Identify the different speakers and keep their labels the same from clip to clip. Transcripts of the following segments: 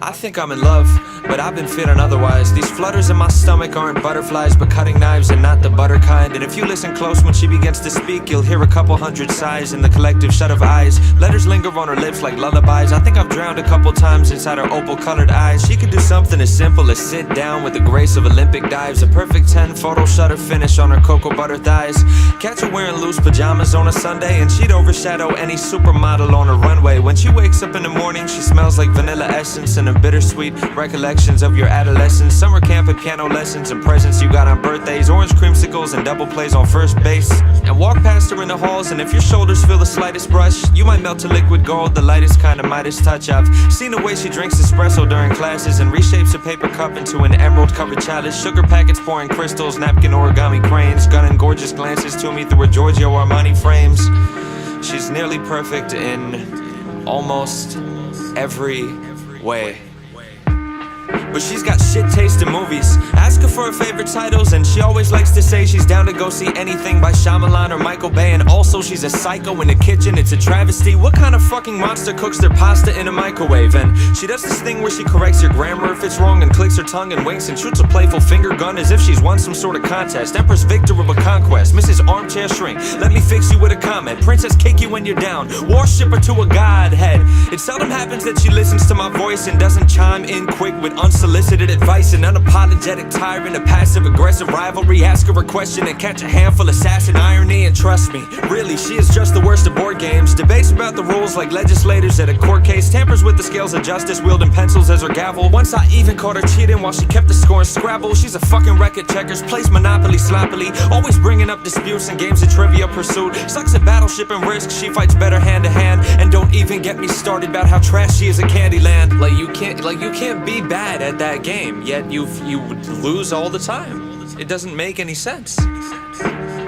Speaker 1: I think I'm in love, but I've been feeling otherwise. These flutters in my stomach aren't butterflies, but cutting knives and not the butter kind. And if you listen close when she begins to speak, you'll hear a couple hundred sighs in the collective shut of eyes. Letters linger on her lips like lullabies. I think I've drowned a couple times inside her opal-colored eyes. She could do something as simple as sit down with the grace of Olympic dives. A perfect 10-photo shutter finish on her cocoa butter thighs. Catch her wearing loose pajamas on a Sunday, and she'd overshadow any supermodel on a runway. When she wakes up in the morning, she smells like vanilla essence and a bittersweet recollections of your adolescence. Summer camp and piano lessons and presents you got on birthdays. Orange creamsicles and double plays on first base. And walk past her in the halls, and if your shoulders feel the slightest brush, you might melt to liquid gold, the lightest kind of Midas touch. I've seen the way she drinks espresso during classes and reshapes a paper cup into an emerald-covered chalice. Sugar packets pouring crystals, napkin origami cranes, gunning gorgeous glances to me through her Giorgio Armani frames. She's nearly perfect in almost every way. But she's got shit taste in movies. Ask her for her favorite titles, and she always likes to say she's down to go see anything by Shyamalan or Michael Bay. And also she's a psycho in the kitchen, it's a travesty. What kind of fucking monster cooks their pasta in a microwave? And she does this thing where she corrects your grammar if it's wrong, and clicks her tongue and winks and shoots a playful finger gun as if she's won some sort of contest. Empress victor of a conquest, Mrs. Armchair Shrink, let me fix you with a comment. Princess kick you when you're down, worship her to a godhead. It seldom happens that she listens to my voice and doesn't chime in quick with unsolicited advice. An unapologetic tyrant, a passive-aggressive rivalry. Ask her a question and catch a handful of sass and irony. And trust me, really, she is just the worst of board games. Debates about the rules like legislators at a court case. Tampers with the scales of justice, wielding pencils as her gavel. Once I even caught her cheating while she kept the score in Scrabble. She's a fucking wreck at checkers, plays Monopoly sloppily, always bringing up disputes and games of Trivia Pursuit. Sucks at Battleship and Risk, she fights better hand to hand. And don't even get me started about how trash she is at Candyland. Like you can't be bad at that game, yet you lose all the time. It doesn't make any sense.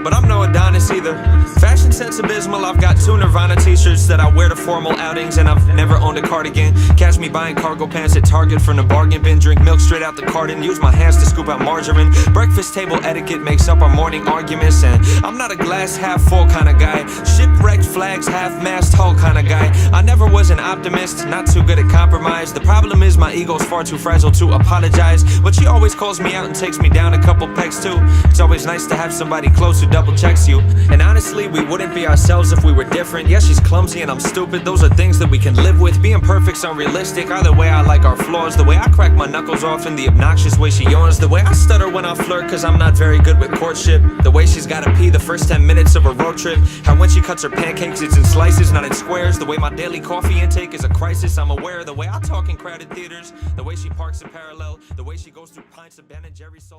Speaker 1: But I'm no Adonis either. Fashion sense abysmal. I've got 2 Nirvana t-shirts that I wear to formal outings, and I've never owned a cardigan. Catch me buying cargo pants at Target from the bargain bin. Drink milk straight out the carton, use my hands to scoop out margarine. Breakfast table etiquette makes up our morning arguments, and I'm not a glass half full kind of guy. Shipwrecked flags, half-mast hull kind of guy. I never was an optimist, not too good at compromise. The problem is my ego's far too fragile to apologize. But she always calls me out and takes me down a couple pegs too. It's always nice to have somebody close who double checks you. And honestly, we wouldn't be ourselves if we were different. Yeah, she's clumsy and I'm stupid, those are things that we can live with. Being perfect's unrealistic, either way I like our flaws. The way I crack my knuckles off and the obnoxious way she yawns. The way I stutter when I flirt cause I'm not very good with courtship. The way she's gotta pee the first 10 minutes of a road trip. How when she cuts her pancakes it's in slices, not in squares. The way my daily coffee intake is a crisis, I'm aware. The way I talk in crowded theaters. The way she parks in parallel. The way she goes through pints of Ben and Jerry's salt.